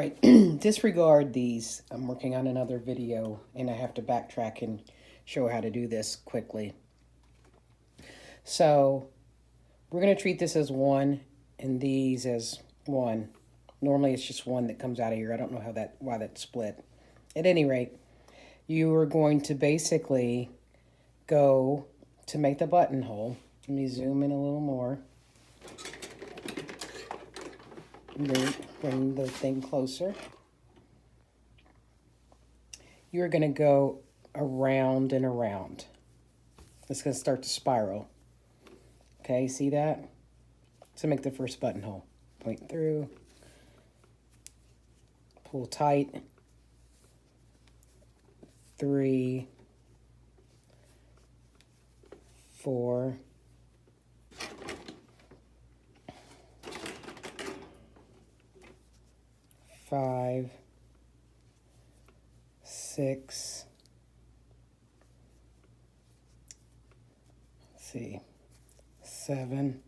right, disregard these. I'm working on another video and I have to backtrack and show how to do this quickly. So we're going to treat this as one and these as one. Normally it's just one that comes out of here. I don't know why that's split. At any rate, you are going to basically go to make the buttonhole. Let me zoom in a little more. Bring the thing closer. You're going to go around and around. It's going to start to spiral. Okay, see that? So make the first buttonhole. Point through. Pull tight. 3, 4, 5, 6, let's see, 7,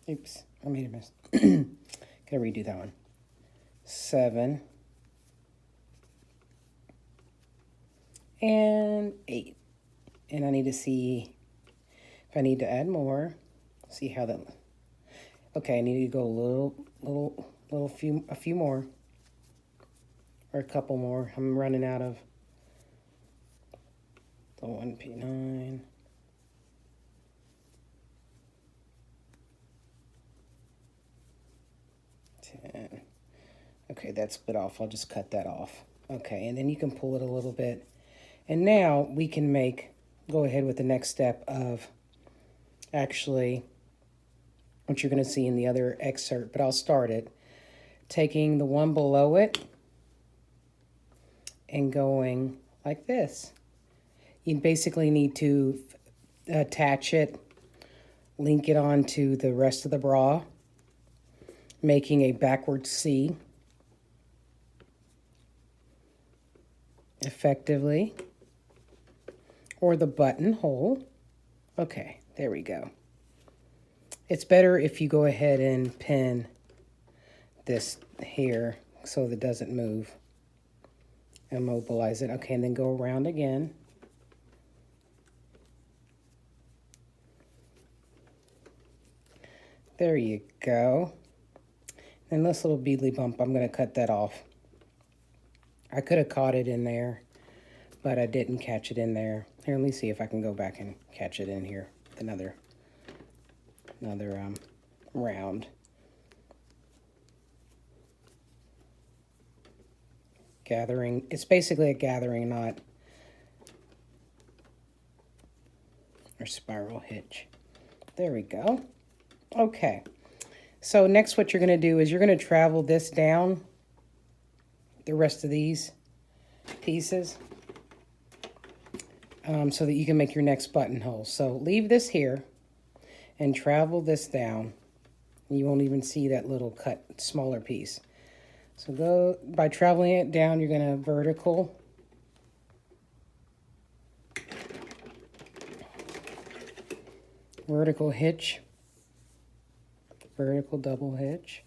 oops, I made a mess. Gotta redo that one. 7, and 8. And I need to see if I need to add more. See how that. Okay, I need to go a few more, or a couple more. I'm running out of the 1P9. Okay, that's split off. I'll just cut that off. Okay, and then you can pull it a little bit. And now we can go ahead with the next step of actually what you're going to see in the other excerpt, but I'll start it. Taking the one below it and going like this. You basically need to attach it, link it onto the rest of the bra, making a backward C effectively, or the buttonhole. Okay, there we go. It's better if you go ahead and pin this here so that it doesn't move. Immobilize it. Okay, and then go around again. There you go. And this little beadly bump, I'm going to cut that off. I could have caught it in there, but I didn't catch it in there. Here, let me see if I can go back and catch it in here with another round. Gathering, it's basically a gathering knot or spiral hitch. There we go. Okay, so next what you're going to do is you're going to travel this down the rest of these pieces so that you can make your next buttonhole. So leave this here and travel this down. You won't even see that little cut smaller piece. So go, by traveling it down, you're going to vertical hitch, vertical double hitch.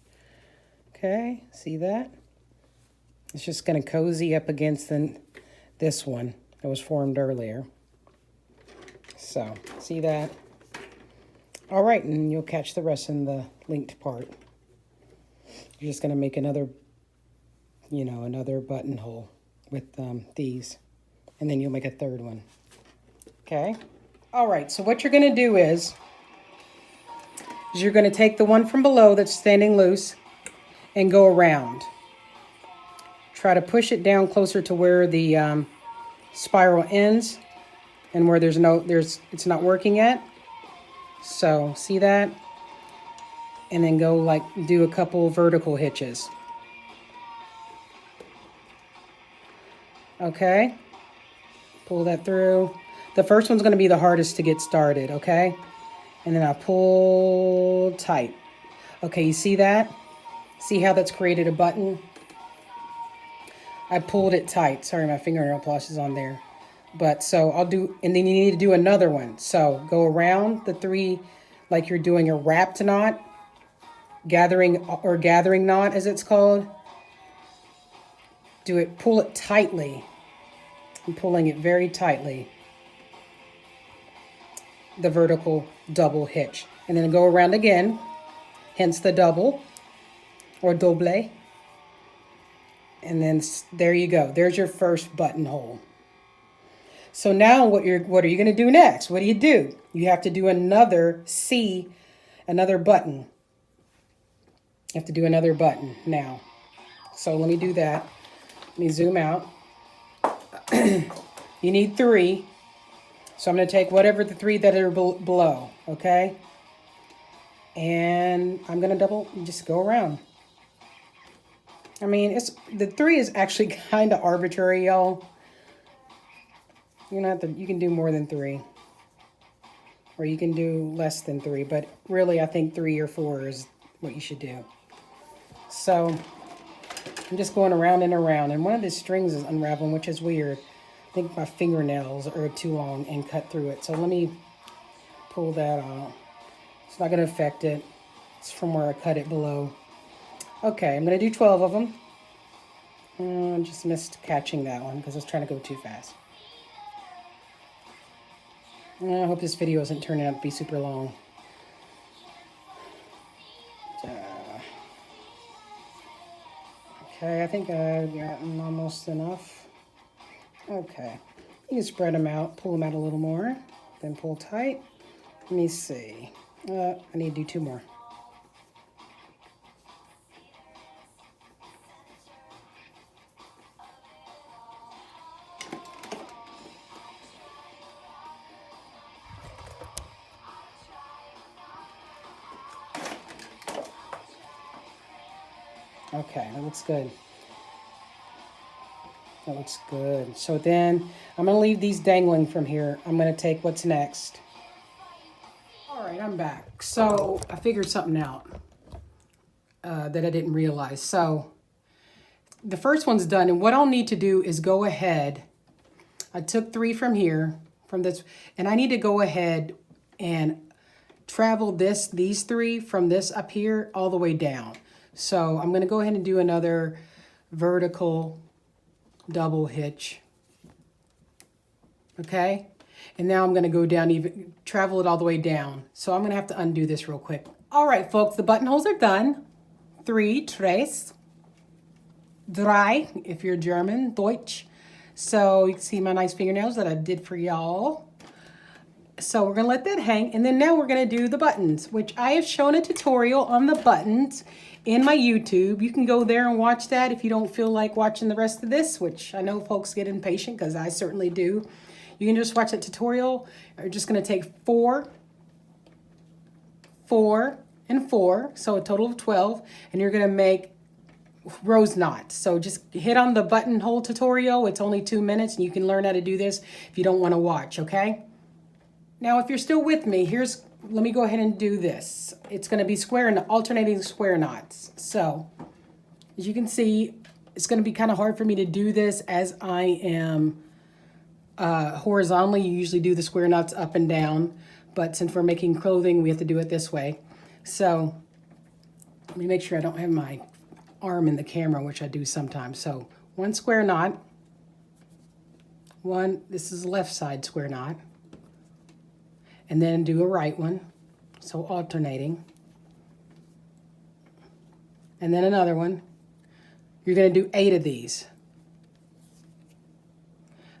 Okay, see that? It's just going to cozy up against this one that was formed earlier. So, see that? All right, and you'll catch the rest in the linked part. You're just going to make another buttonhole with these, and then you'll make a third one. Okay? All right, so what you're going to do is you're going to take the one from below that's standing loose and go around. Try to push it down closer to where the spiral ends and where it's not working yet. So, see that? And then go do a couple vertical hitches. Okay? Pull that through. The first one's going to be the hardest to get started, okay? And then I pull tight. Okay, you see that? See how that's created a button? I pulled it tight. Sorry, my fingernail polish is on there. But so I'll do, and then you need to do another one. So go around the 3 like you're doing a wrapped knot. gathering knot, as it's called. Pull it tightly. I'm pulling it very tightly. The vertical double hitch. And then go around again, hence the double or doble. And then there you go. There's your first buttonhole. So now what are you going to do next? What do? You have to do another button. You have to do another button now. So let me do that. Let me zoom out. You need 3. So I'm going to take whatever the 3 that are below, okay? And I'm going to just go around. I mean, the 3 is actually kind of arbitrary, y'all. You can do more than 3. Or you can do less than 3, but really I think 3 or 4 is what you should do. So I'm just going around and around, and one of the strings is unraveling, which is weird. I think my fingernails are too long and cut through it. So let me pull that out. It's not going to affect it. It's from where I cut it below. Okay, I'm going to do 12 of them. I just missed catching that one because I was trying to go too fast. I hope this video isn't turning out to be super long. Okay, I think I've gotten almost enough. Okay, you can spread them out, pull them out a little more, then pull tight. Let me see. I need to do 2 more. Okay, that looks good. That looks good. So then I'm going to leave these dangling from here. I'm going to take what's next. All right, I'm back. So I figured something out that I didn't realize. So the first one's done. And what I'll need to do is go ahead. I took 3 from here, from this, and I need to go ahead and travel these 3 from this up here all the way down. So I'm going to go ahead and do another vertical double hitch. Okay? And now I'm going to go down, travel it all the way down. So I'm going to have to undo this real quick. All right, folks, the buttonholes are done. 3, tres. Drei, if you're German, Deutsch. So you can see my nice fingernails that I did for y'all. So we're going to let that hang. And then now we're going to do the buttons, which I have shown a tutorial on the buttons in my YouTube. You can go there and watch that if you don't feel like watching the rest of this, which I know folks get impatient because I certainly do. You can just watch that tutorial. You're just going to take 4, 4, and 4, so a total of 12, and you're going to make rose knots. So just hit on the buttonhole tutorial. It's only 2 minutes, and you can learn how to do this if you don't want to watch, okay? Now, if you're still with me, let me go ahead and do this. It's going to be alternating square knots. So, as you can see, it's going to be kind of hard for me to do this as I am horizontally. You usually do the square knots up and down, but since we're making clothing, we have to do it this way. So, let me make sure I don't have my arm in the camera, which I do sometimes. So, 1 square knot. This is the left side square knot. And then do a right one, so alternating. And then another one. You're going to do 8 of these.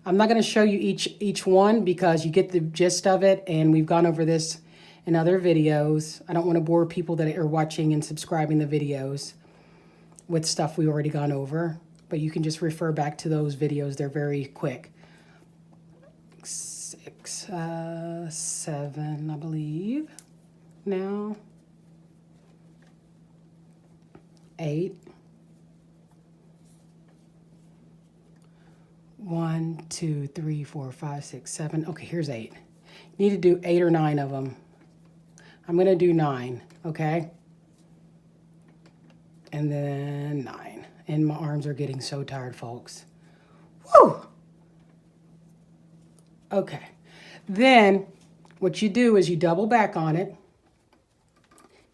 I'm not going to show you each one because you get the gist of it, and we've gone over this in other videos. I don't want to bore people that are watching and subscribing the videos with stuff we've already gone over, but you can just refer back to those videos. They're very quick. 6, 7, I believe. Now 8. 1, 2, 3, 4, 5, 6, 7. Okay, here's 8. You need to do 8 or 9 of them. I'm going to do 9, okay? And then 9. And my arms are getting so tired, folks. Woo! Okay. Then what you do is you double back on it.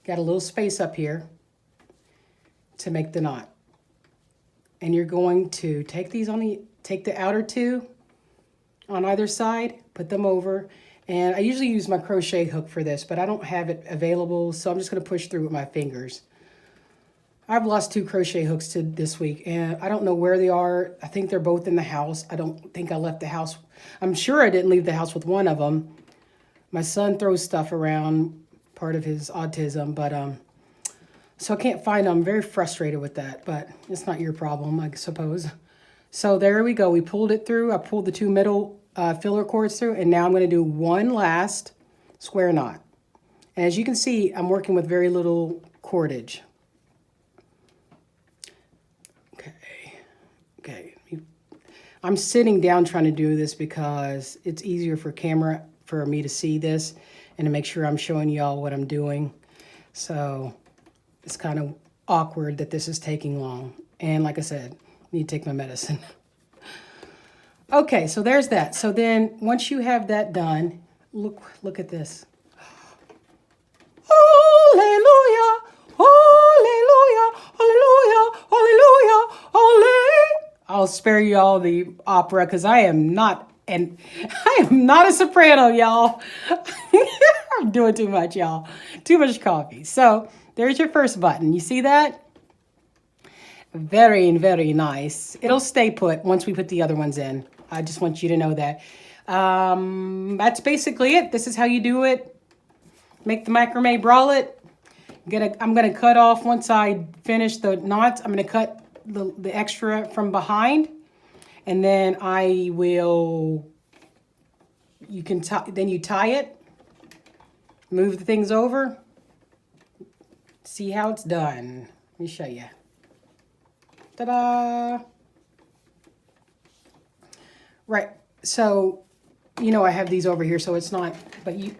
Got a little space up here. to make the knot. And you're going to take these take the outer two on either side, put them over. And I usually use my crochet hook for this, but I don't have it available, so I'm just going to push through with my fingers. I've lost 2 crochet hooks to this week, and I don't know where they are. I think they're both in the house. I don't think I left the house. I'm sure I didn't leave the house with one of them. My son throws stuff around, part of his autism, but so I can't find them. I'm very frustrated with that, but it's not your problem, I suppose. So there we go. We pulled it through. I pulled the 2 middle filler cords through, and now I'm going to do one last square knot. And as you can see, I'm working with very little cordage. Okay. I'm sitting down trying to do this because it's easier for me to see this and to make sure I'm showing y'all what I'm doing. So it's kind of awkward that this is taking long. And like I said, I need to take my medicine. Okay, so there's that. So then once you have that done, look at this. Hallelujah, hallelujah, hallelujah, hallelujah, hallelujah. I'll spare you all the opera because I am not a soprano, y'all. I'm doing too much, y'all. Too much coffee. So there's your first button. You see that? Very, very nice. It'll stay put once we put the other ones in. I just want you to know that. That's basically it. This is how you do it. Make the macrame bralette. I'm gonna cut off once I finish the knots. I'm gonna cut the extra from behind, and then I will. Then you tie it. Move the things over. See how it's done. Let me show you. Ta-da! Right. So, I have these over here, so it's not, but you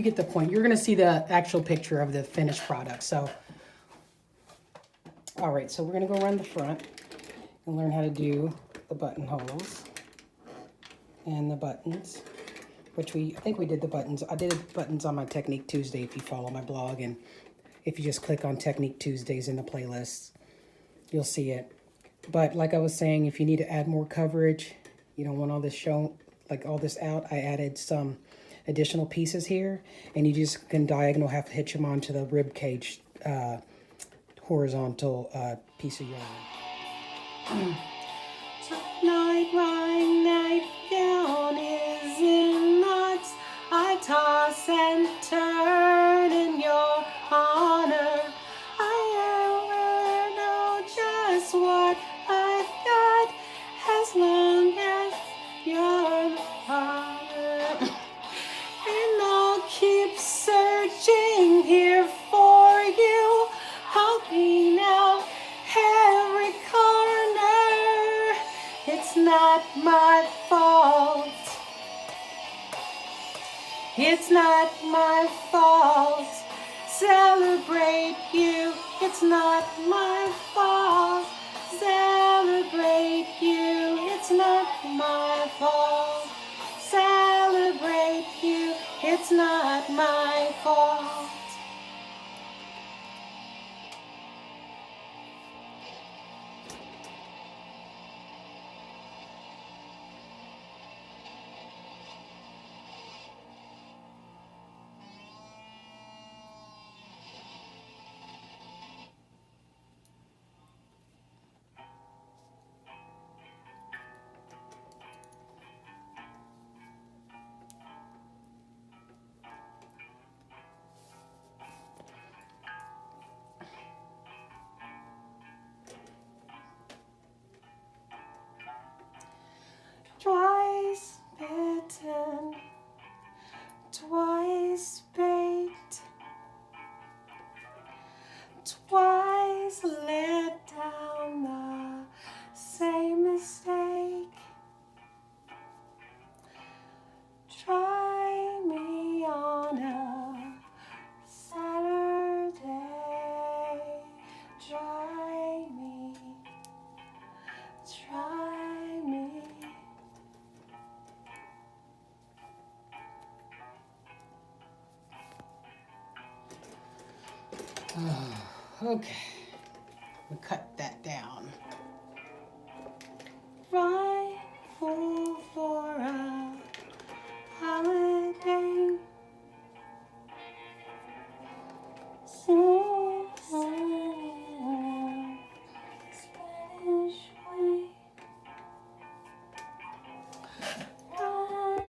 get the point. You're going to see the actual picture of the finished product. So, all right. So we're going to go around the front and learn how to do the buttonholes and the buttons, which I think we did the buttons. I did buttons on my Technique Tuesday if you follow my blog, and if you just click on Technique Tuesdays in the playlist, you'll see it. But like I was saying, if you need to add more coverage, you don't want all this all this out, I added some additional pieces here, and you just can diagonal have to hitch them onto the rib cage horizontal piece of yarn. Tonight my nightgown is in knots. I toss and turn in your honor. I know just what I've got as long as you're the father. And I'll keep searching here for you. I'll clean out every corner. It's not my fault. It's not my fault. Celebrate you. It's not my fault. Celebrate you. It's not my fault. Celebrate you. It's not my fault. Twice bitten, twice baked, twice let down the same mistake. Try me on a Saturday. Try me. Try me. Okay. We cut that down. Rifle for a